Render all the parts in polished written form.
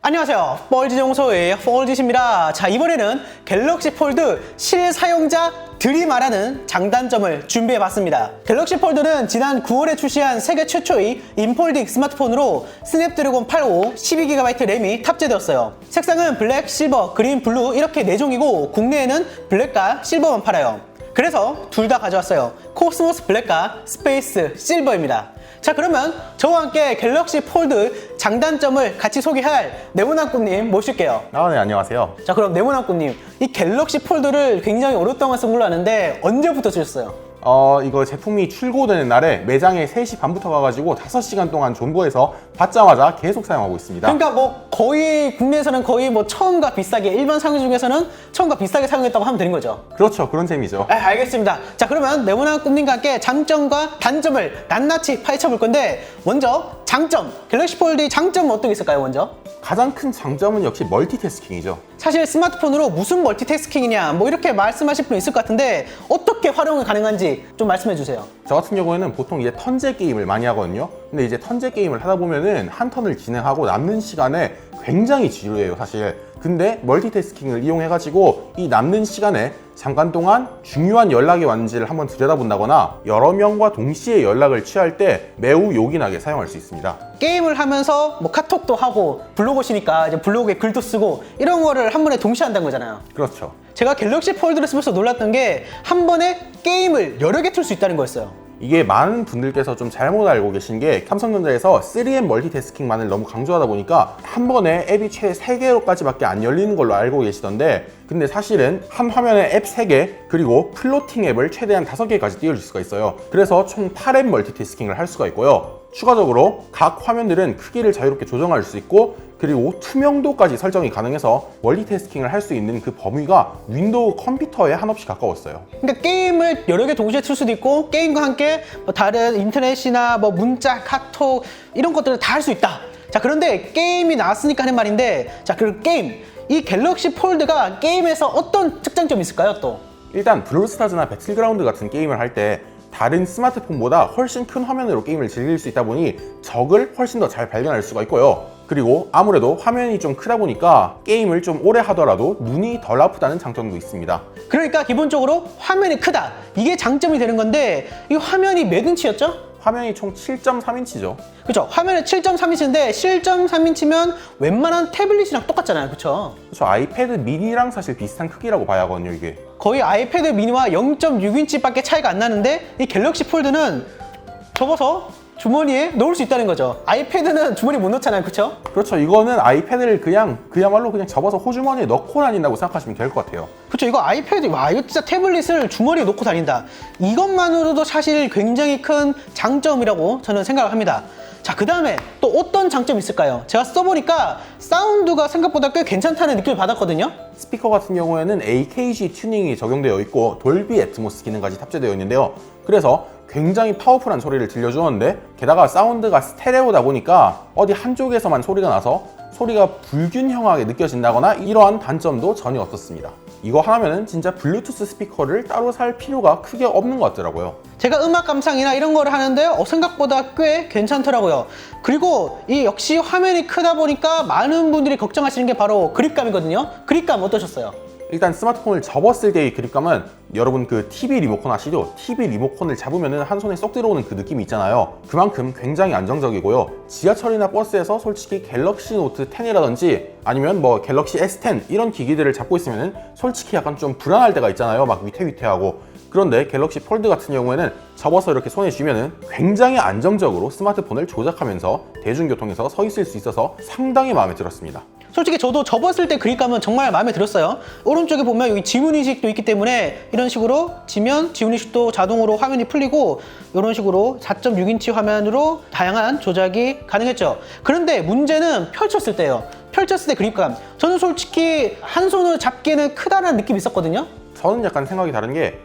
안녕하세요, 뻘지정소의 뻘짓입니다. 자, 이번에는 갤럭시 폴드 실사용자들이 말하는 장단점을 준비해봤습니다. 갤럭시 폴드는 지난 9월에 출시한 세계 최초의 인폴딩 스마트폰으로 스냅드래곤 855 12GB 램이 탑재되었어요. 색상은 블랙, 실버, 그린, 블루 이렇게 4종이고 국내에는 블랙과 실버만 팔아요. 그래서 둘 다 가져왔어요. 코스모스 블랙과 스페이스 실버입니다. 자, 그러면 저와 함께 갤럭시 폴드 장단점을 같이 소개할 네모난꿈님 모실게요. 네, 안녕하세요. 자, 그럼 네모난꿈님, 이 갤럭시 폴드를 굉장히 오랫동안 쓴 걸로 아는데 언제부터 쓰셨어요? 이거 제품이 출고되는 날에 매장에 3시 반부터 가가지고 5시간 동안 존버해서 받자마자 계속 사용하고 있습니다. 그러니까 뭐 거의 국내에서는 거의 뭐 처음과 비싸게, 일반 상용 중에서는 처음과 비싸게 사용했다고 하면 되는 거죠? 그렇죠. 그런 셈이죠. 알겠습니다. 자, 그러면 네모난꿈님과 함께 장점과 단점을 낱낱이 파헤쳐 볼 건데, 먼저 장점, 갤럭시 폴드의 장점은 어떤 게 있을까요? 먼저 가장 큰 장점은 역시 멀티태스킹이죠. 사실 스마트폰으로 무슨 멀티태스킹이냐 뭐 이렇게 말씀하실 분 있을 것 같은데, 어떻게 활용이 가능한지 좀 말씀해 주세요. 저 같은 경우에는 보통 이제 턴제 게임을 많이 하거든요. 근데 이제 턴제 게임을 하다 보면은 한 턴을 진행하고 남는 시간에 굉장히 지루해요, 사실. 근데 멀티태스킹을 이용해가지고 이 남는 시간에 잠깐 동안 중요한 연락이 왔는지를 한번 들여다본다거나 여러 명과 동시에 연락을 취할 때 매우 요긴하게 사용할 수 있습니다. 게임을 하면서 뭐 카톡도 하고 블로그시니까 이제 블로그에 글도 쓰고 이런 거를 한 번에 동시에 한다는 거잖아요. 그렇죠. 제가 갤럭시 폴드를 쓰면서 놀랐던 게 한 번에 게임을 여러 개 틀 수 있다는 거였어요. 이게 많은 분들께서 좀 잘못 알고 계신 게, 삼성전자에서 3M 멀티태스킹만을 너무 강조하다 보니까 한 번에 앱이 최대 3개로까지밖에 안 열리는 걸로 알고 계시던데, 근데 사실은 한 화면에 앱 3개 그리고 플로팅 앱을 최대한 5개까지 띄워줄 수가 있어요. 그래서 총 8앱 멀티태스킹을 할 수가 있고요. 추가적으로 각 화면들은 크기를 자유롭게 조정할 수 있고, 그리고 투명도까지 설정이 가능해서 멀티태스킹을 할 수 있는 그 범위가 윈도우 컴퓨터에 한없이 가까웠어요. 그러니까 게임을 여러 개 동시에 틀 수도 있고, 게임과 함께 뭐 다른 인터넷이나 뭐 문자, 카톡 이런 것들을 다 할 수 있다. 자, 그런데 게임이 나왔으니까 하는 말인데, 자, 그 게임, 이 갤럭시 폴드가 게임에서 어떤 특장점이 있을까요? 또 일단 브롤스타즈나 배틀그라운드 같은 게임을 할 때 다른 스마트폰보다 훨씬 큰 화면으로 게임을 즐길 수 있다 보니 적을 훨씬 더 잘 발견할 수가 있고요. 그리고 아무래도 화면이 좀 크다 보니까 게임을 좀 오래 하더라도 눈이 덜 아프다는 장점도 있습니다. 그러니까 기본적으로 화면이 크다, 이게 장점이 되는 건데, 이 화면이 몇 인치였죠? 화면이 총 7.3인치죠. 그렇죠. 화면이 7.3인치인데 7.3인치면 웬만한 태블릿이랑 똑같잖아요. 그렇죠? 그렇죠. 아이패드 미니랑 사실 비슷한 크기라고 봐야 하거든요, 이게. 거의 아이패드 미니와 0.6인치밖에 차이가 안 나는데, 이 갤럭시 폴드는 접어서 주머니에 넣을 수 있다는 거죠. 아이패드는 주머니에 못 넣잖아요. 그렇죠? 그렇죠. 이거는 아이패드를 그야말로 그냥 접어서 호주머니에 넣고 다닌다고 생각하시면 될 것 같아요. 그렇죠. 이거 아이패드, 와, 이거 진짜 태블릿을 주머니에 넣고 다닌다. 이것만으로도 사실 굉장히 큰 장점이라고 저는 생각을 합니다. 자, 그 다음에 또 어떤 장점이 있을까요? 제가 써보니까 사운드가 생각보다 꽤 괜찮다는 느낌을 받았거든요. 스피커 같은 경우에는 AKG 튜닝이 적용되어 있고 돌비 애트모스 기능까지 탑재되어 있는데요. 그래서 굉장히 파워풀한 소리를 들려주었는데, 게다가 사운드가 스테레오다 보니까 어디 한쪽에서만 소리가 나서 소리가 불균형하게 느껴진다거나 이러한 단점도 전혀 없었습니다. 이거 하나면은 진짜 블루투스 스피커를 따로 살 필요가 크게 없는 것 같더라고요. 제가 음악 감상이나 이런 거를 하는데 생각보다 꽤 괜찮더라고요. 그리고 이 역시 화면이 크다 보니까 많은 분들이 걱정하시는 게 바로 그립감이거든요. 그립감 어떠셨어요? 일단 스마트폰을 접었을 때의 그립감은, 여러분 그 TV 리모컨 아시죠? TV 리모컨을 잡으면 한 손에 쏙 들어오는 그 느낌이 있잖아요. 그만큼 굉장히 안정적이고요. 지하철이나 버스에서 솔직히 갤럭시 노트 10이라든지 아니면 뭐 갤럭시 S10 이런 기기들을 잡고 있으면 솔직히 약간 좀 불안할 때가 있잖아요. 막 위태위태하고. 그런데 갤럭시 폴드 같은 경우에는 접어서 이렇게 손에 쥐면은 굉장히 안정적으로 스마트폰을 조작하면서 대중교통에서 서 있을 수 있어서 상당히 마음에 들었습니다. 솔직히 저도 접었을 때 그립감은 정말 마음에 들었어요. 오른쪽에 보면 여기 지문인식도 있기 때문에 이런 식으로 지면 지문인식도 자동으로 화면이 풀리고, 이런 식으로 4.6인치 화면으로 다양한 조작이 가능했죠. 그런데 문제는 펼쳤을 때예요. 펼쳤을 때 그립감. 저는 솔직히 한 손으로 잡기에는 크다는 느낌이 있었거든요. 저는 약간 생각이 다른 게,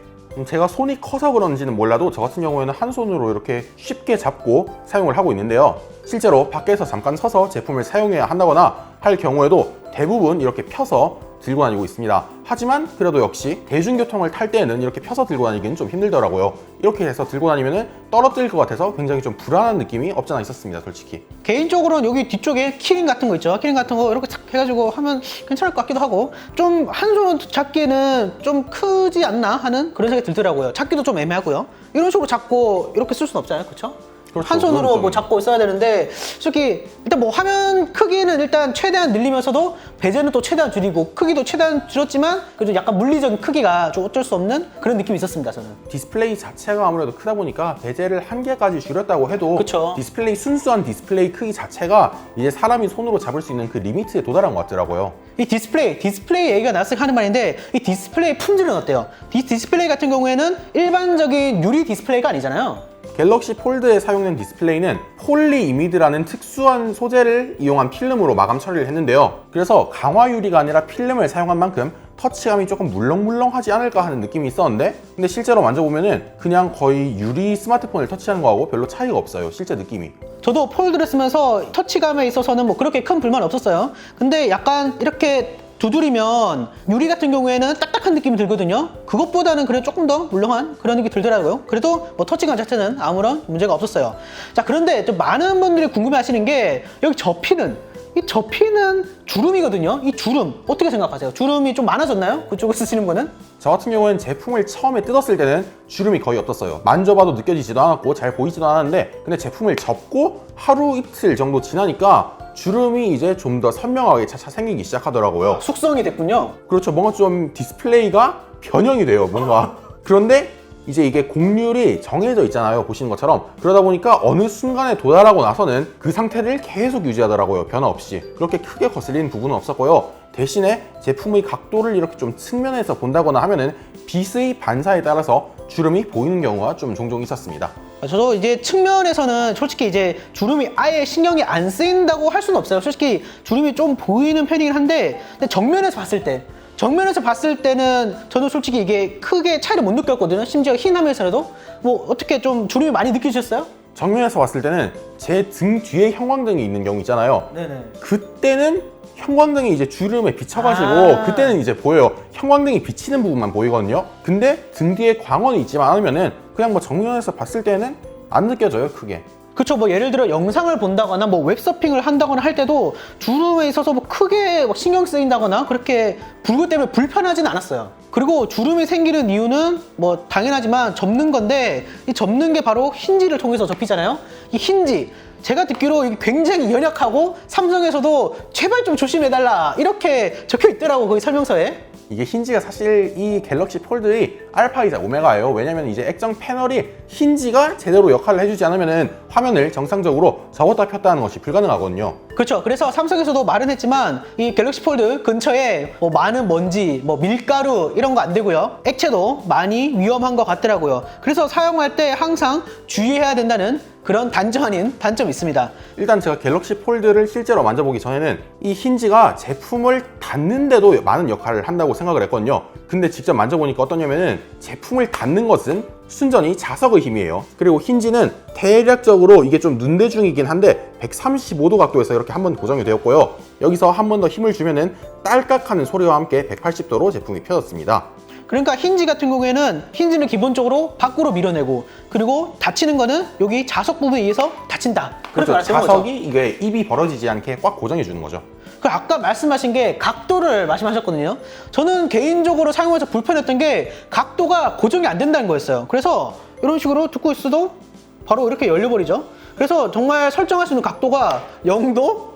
제가 손이 커서 그런지는 몰라도 저 같은 경우에는 한 손으로 이렇게 쉽게 잡고 사용을 하고 있는데요. 실제로 밖에서 잠깐 서서 제품을 사용해야 한다거나 할 경우에도 대부분 이렇게 펴서 들고 다니고 있습니다. 하지만 그래도 역시 대중교통을 탈 때는 이렇게 펴서 들고 다니기는 좀 힘들더라고요. 이렇게 해서 들고 다니면은 떨어뜨릴 것 같아서 굉장히 좀 불안한 느낌이 없잖아 있었습니다, 솔직히. 개인적으로는 여기 뒤쪽에 키링 같은 거 있죠. 키링 같은 거 이렇게 탁 해가지고 하면 괜찮을 것 같기도 하고, 좀 한 손 잡기에는 좀 크지 않나 하는 그런 생각이 들더라고요. 잡기도 좀 애매하고요. 이런 식으로 잡고 이렇게 쓸 수는 없잖아요, 그렇죠? 그렇죠. 한 손으로 그건 뭐 좀- 잡고 있어야 되는데, 솔직히 일단 뭐 화면 크기는 일단 최대한 늘리면서도 배제는 또 최대한 줄이고 크기도 최대한 줄였지만 그래도 약간 물리적인 크기가 좀 어쩔 수 없는 그런 느낌이 있었습니다, 저는. 디스플레이 자체가 아무래도 크다 보니까 배제를 한 개까지 줄였다고 해도 그쵸. 디스플레이 순수한 디스플레이 크기 자체가 이제 사람이 손으로 잡을 수 있는 그 리미트에 도달한 것 같더라고요. 이 디스플레이 얘기가 나왔으니까 하는 말인데, 이 디스플레이 품질은 어때요? 디스플레이 같은 경우에는 일반적인 유리 디스플레이가 아니잖아요. 갤럭시 폴드에 사용된 디스플레이는 폴리이미드라는 특수한 소재를 이용한 필름으로 마감 처리를 했는데요. 그래서 강화 유리가 아니라 필름을 사용한 만큼 터치감이 조금 물렁물렁하지 않을까 하는 느낌이 있었는데, 근데 실제로 만져보면은 그냥 거의 유리 스마트폰을 터치하는 거하고 별로 차이가 없어요, 실제 느낌이. 저도 폴드를 쓰면서 터치감에 있어서는 뭐 그렇게 큰 불만 없었어요. 근데 약간 이렇게 두드리면 유리 같은 경우에는 딱딱한 느낌이 들거든요. 그것보다는 그래 조금 더 물렁한 그런 느낌이 들더라고요. 그래도 뭐 터치감 자체는 아무런 문제가 없었어요. 자, 그런데 좀 많은 분들이 궁금해 하시는 게, 여기 이 접히는 주름이거든요. 이 주름 어떻게 생각하세요? 주름이 좀 많아졌나요? 그쪽을 쓰시는 분은? 저 같은 경우는 제품을 처음에 뜯었을 때는 주름이 거의 없었어요. 만져봐도 느껴지지도 않았고 잘 보이지도 않았는데, 근데 제품을 접고 하루 이틀 정도 지나니까 주름이 이제 좀 더 선명하게 차차 생기기 시작하더라고요. 숙성이 됐군요. 그렇죠. 뭔가 좀 디스플레이가 변형이 돼요, 뭔가. 그런데 이제 이게 곡률이 정해져 있잖아요, 보시는 것처럼. 그러다 보니까 어느 순간에 도달하고 나서는 그 상태를 계속 유지하더라고요, 변화 없이. 그렇게 크게 거슬리는 부분은 없었고요. 대신에 제품의 각도를 이렇게 좀 측면에서 본다거나 하면은 빛의 반사에 따라서 주름이 보이는 경우가 좀 종종 있었습니다. 저도 이제 측면에서는 솔직히 이제 주름이 아예 신경이 안 쓰인다고 할 수는 없어요. 솔직히 주름이 좀 보이는 편이긴 한데, 근데 정면에서 봤을 때는 저는 솔직히 이게 크게 차이를 못 느꼈거든요. 심지어 흰 화면에서라도. 뭐 어떻게 좀 주름이 많이 느껴지셨어요? 정면에서 봤을 때는 제 등 뒤에 형광등이 있는 경우 있잖아요. 네네. 그때는 형광등이 이제 주름에 비쳐가지고 그때는 이제 보여요. 형광등이 비치는 부분만 보이거든요. 근데 등 뒤에 광원이 있지만 않으면은 그냥 뭐 정면에서 봤을 때는 안 느껴져요, 크게. 그쵸. 뭐 예를 들어 영상을 본다거나 뭐 웹서핑을 한다거나 할 때도 주름에 있어서 뭐 크게 막 신경 쓰인다거나 그렇게 불구 때문에 불편하진 않았어요. 그리고 주름이 생기는 이유는 뭐 당연하지만 접는 건데, 이 접는 게 바로 힌지를 통해서 접히잖아요. 이 힌지, 제가 듣기로 이게 굉장히 연약하고 삼성에서도 제발 좀 조심해달라 이렇게 적혀 있더라고, 거기 설명서에. 이게 힌지가 사실 이 갤럭시 폴드의 알파이자 오메가예요. 왜냐면 이제 액정 패널이 힌지가 제대로 역할을 해주지 않으면은 화면을 정상적으로 접었다 폈다 하는 것이 불가능하거든요. 그렇죠. 그래서 삼성에서도 말은 했지만 이 갤럭시 폴드 근처에 뭐 많은 먼지, 뭐 밀가루 이런 거 안 되고요. 액체도 많이 위험한 것 같더라고요. 그래서 사용할 때 항상 주의해야 된다는 그런 단점 아닌 단점이 있습니다. 일단 제가 갤럭시 폴드를 실제로 만져보기 전에는 이 힌지가 제품을 닫는데도 많은 역할을 한다고 생각을 했거든요. 근데 직접 만져보니까 어떠냐면은 제품을 닫는 것은 순전히 자석의 힘이에요. 그리고 힌지는 대략적으로 이게 좀 눈대중이긴 한데 135도 각도에서 이렇게 한번 고정이 되었고요. 여기서 한 번 더 힘을 주면은 딸깍하는 소리와 함께 180도로 제품이 펴졌습니다. 그러니까 힌지 같은 경우에는 힌지는 기본적으로 밖으로 밀어내고, 그리고 닫히는 거는 여기 자석 부분에 의해서 닫힌다. 그렇게 그렇죠. 말씀한 거죠. 자석이 이게 입이 벌어지지 않게 꽉 고정해 주는 거죠. 그 아까 말씀하신 게 각도를 말씀하셨거든요. 저는 개인적으로 사용해서 불편했던 게 각도가 고정이 안 된다는 거였어요. 그래서 이런 식으로 듣고 있어도 바로 이렇게 열려버리죠. 그래서 정말 설정할 수 있는 각도가 0도,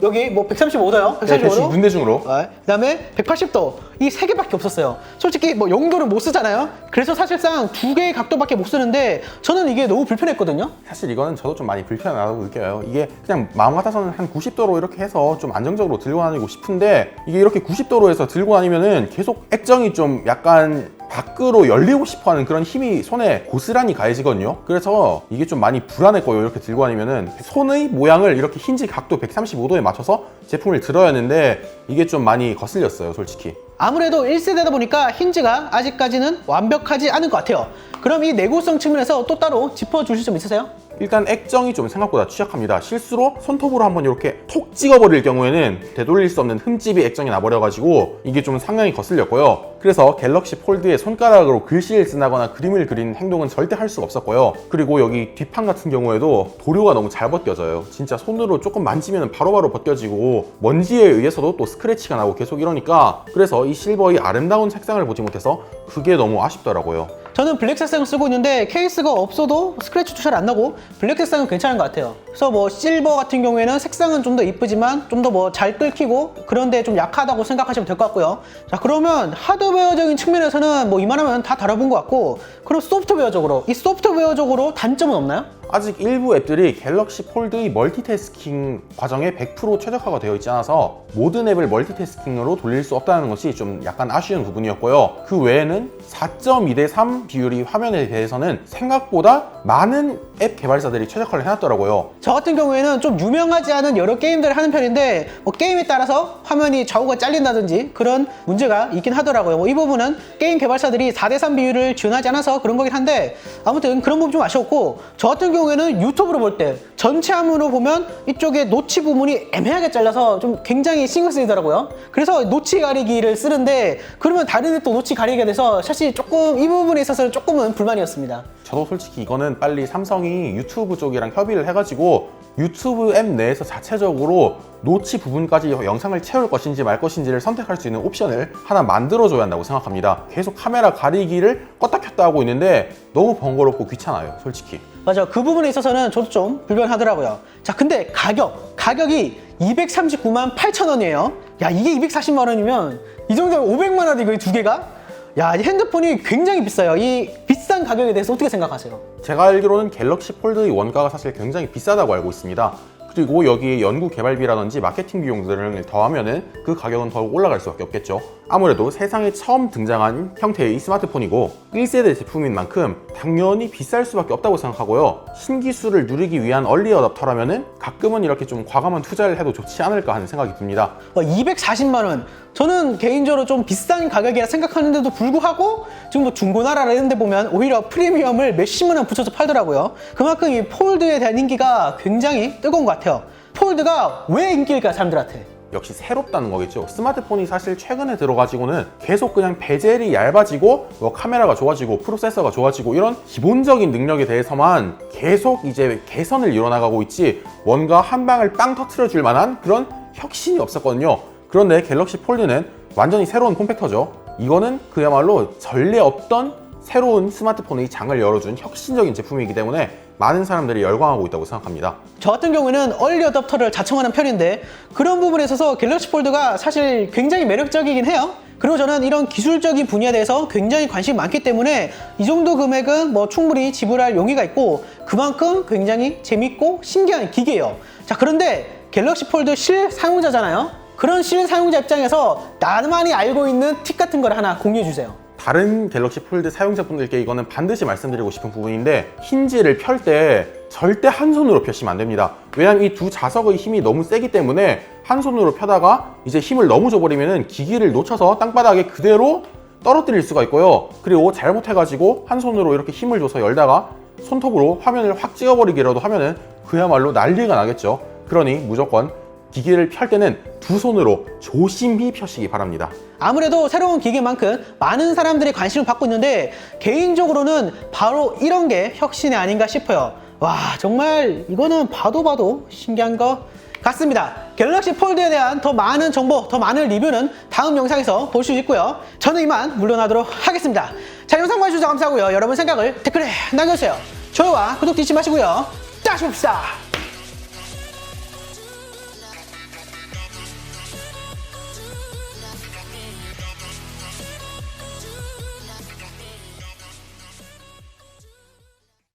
여기 뭐 135도요. 135도. 네, 대신 눈대중으로. 그다음에 180도. 이 세 개밖에 없었어요. 솔직히 뭐 0도를 못 쓰잖아요. 그래서 사실상 두 개의 각도밖에 못 쓰는데 저는 이게 너무 불편했거든요. 사실 이거는 저도 좀 많이 불편하다고 느껴요. 이게 그냥 마음 같아서는 한 90도로 이렇게 해서 좀 안정적으로 들고 다니고 싶은데, 이게 이렇게 90도로 해서 들고 다니면은 계속 액정이 좀 약간 밖으로 열리고 싶어하는 그런 힘이 손에 고스란히 가해지거든요. 그래서 이게 좀 많이 불안했고요. 이렇게 들고 다니면은 손의 모양을 이렇게 힌지 각도 135도에 맞춰서 제품을 들어야 하는데 이게 좀 많이 거슬렸어요, 솔직히. 아무래도 1세대다 보니까 힌지가 아직까지는 완벽하지 않은 것 같아요. 그럼 이 내구성 측면에서 또 따로 짚어주실 점 있으세요? 일단 액정이 좀 생각보다 취약합니다. 실수로 손톱으로 한번 이렇게 톡 찍어버릴 경우에는 되돌릴 수 없는 흠집이 액정에 나버려가지고 이게 좀 상당히 거슬렸고요. 그래서 갤럭시 폴드에 손가락으로 글씨를 쓴다거나 그림을 그리는 행동은 절대 할 수가 없었고요. 그리고 여기 뒷판 같은 경우에도 도료가 너무 잘 벗겨져요. 진짜 손으로 조금 만지면 바로바로 벗겨지고 먼지에 의해서도 또 스크래치가 나고 계속 이러니까, 그래서 이 실버의 아름다운 색상을 보지 못해서 그게 너무 아쉽더라고요. 저는 블랙 색상을 쓰고 있는데 케이스가 없어도 스크래치도 잘 안 나고 블랙 색상은 괜찮은 것 같아요. 그래서 뭐 실버 같은 경우에는 색상은 좀 더 이쁘지만 좀 더 뭐 잘 끓히고 그런데 좀 약하다고 생각하시면 될 것 같고요. 자, 그러면 하드웨어적인 측면에서는 뭐 이만하면 다 다뤄본 것 같고, 그럼 소프트웨어적으로, 이 소프트웨어적으로 단점은 없나요? 아직 일부 앱들이 갤럭시 폴드의 멀티태스킹 과정에 100% 최적화가 되어 있지 않아서 모든 앱을 멀티태스킹으로 돌릴 수 없다는 것이 좀 약간 아쉬운 부분이었고요. 그 외에는 4.2:3 비율이 화면에 대해서는 생각보다 많은 앱 개발사들이 최적화를 해놨더라고요. 저 같은 경우에는 좀 유명하지 않은 여러 게임들을 하는 편인데 뭐 게임에 따라서 화면이 좌우가 잘린다든지 그런 문제가 있긴 하더라고요. 뭐 이 부분은 게임 개발사들이 4:3 비율을 지원하지 않아서 그런 거긴 한데, 아무튼 그런 부분 좀 아쉬웠고, 저 같은 경우에는 유튜브로 볼 때 전체 화면으로 보면 이쪽에 노치 부분이 애매하게 잘라서 좀 굉장히 신경 쓰이더라고요. 그래서 노치 가리기를 쓰는데 그러면 다른 앱도 노치 가리기가 돼서 사실 조금 이 부분에 있어서는 조금은 불만이었습니다. 저도 솔직히 이거는 빨리 삼성이 유튜브 쪽이랑 협의를 해가지고 유튜브 앱 내에서 자체적으로 노치 부분까지 영상을 채울 것인지 말 것인지를 선택할 수 있는 옵션을 하나 만들어줘야 한다고 생각합니다. 계속 카메라 가리기를 껐다 켰다 하고 있는데 너무 번거롭고 귀찮아요, 솔직히. 맞아, 그 부분에 있어서는 저도 좀 불편하더라고요. 자, 근데 가격이 239만 8천 원이에요. 야, 이게 240만 원이면 이 정도면 500만 원이고 이 두 개가? 야, 이 핸드폰이 굉장히 비싸요. 이 비싼 가격에 대해서 어떻게 생각하세요? 제가 알기로는 갤럭시 폴드의 원가가 사실 굉장히 비싸다고 알고 있습니다. 그리고 여기에 연구 개발비라든지 마케팅 비용들을 더하면은 그 가격은 더욱 올라갈 수밖에 없겠죠. 아무래도 세상에 처음 등장한 형태의 스마트폰이고 1세대 제품인 만큼 당연히 비쌀 수밖에 없다고 생각하고요. 신기술을 누리기 위한 얼리 어답터라면은 가끔은 이렇게 좀 과감한 투자를 해도 좋지 않을까 하는 생각이 듭니다. 240만 원. 저는 개인적으로 좀 비싼 가격이라 생각하는데도 불구하고 지금 뭐 중고나라라 이런 데 보면 오히려 프리미엄을 몇십만 원 붙여서 팔더라고요. 그만큼 이 폴드에 대한 인기가 굉장히 뜨거운 것 같아요. 폴드가 왜 인기일까, 사람들한테? 역시 새롭다는 거겠죠. 스마트폰이 사실 최근에 들어가지고는 계속 그냥 베젤이 얇아지고 뭐 카메라가 좋아지고 프로세서가 좋아지고 이런 기본적인 능력에 대해서만 계속 이제 개선을 이뤄나가고 있지 뭔가 한 방을 빵 터트려 줄 만한 그런 혁신이 없었거든요. 그런데 갤럭시 폴드는 완전히 새로운 폼팩터죠. 이거는 그야말로 전례 없던 새로운 스마트폰의 장을 열어준 혁신적인 제품이기 때문에 많은 사람들이 열광하고 있다고 생각합니다. 저 같은 경우에는 얼리 어답터를 자청하는 편인데 그런 부분에 있어서 갤럭시 폴드가 사실 굉장히 매력적이긴 해요. 그리고 저는 이런 기술적인 분야에 대해서 굉장히 관심이 많기 때문에 이 정도 금액은 뭐 충분히 지불할 용의가 있고 그만큼 굉장히 재밌고 신기한 기계예요. 자, 그런데 갤럭시 폴드 실사용자잖아요. 그런 실사용자 입장에서 나만이 알고 있는 팁 같은 걸 하나 공유해 주세요. 다른 갤럭시 폴드 사용자분들께 이거는 반드시 말씀드리고 싶은 부분인데, 힌지를 펼 때 절대 한 손으로 펴시면 안 됩니다. 왜냐면 이 두 자석의 힘이 너무 세기 때문에 한 손으로 펴다가 이제 힘을 너무 줘버리면 기기를 놓쳐서 땅바닥에 그대로 떨어뜨릴 수가 있고요. 그리고 잘못해가지고 한 손으로 이렇게 힘을 줘서 열다가 손톱으로 화면을 확 찍어버리기라도 하면은 그야말로 난리가 나겠죠. 그러니 무조건 기기를 펼 때는 두 손으로 조심히 펴시기 바랍니다. 아무래도 새로운 기계만큼 많은 사람들이 관심을 받고 있는데 개인적으로는 바로 이런 게 혁신이 아닌가 싶어요. 와, 정말 이거는 봐도 신기한 것 같습니다. 갤럭시 폴드에 대한 더 많은 정보, 더 많은 리뷰는 다음 영상에서 볼 수 있고요. 저는 이만 물러나도록 하겠습니다. 자, 영상 봐주셔서 감사하고요. 여러분 생각을 댓글에 남겨주세요. 좋아요와 구독 잊지 마시고요. 다시 봅시다.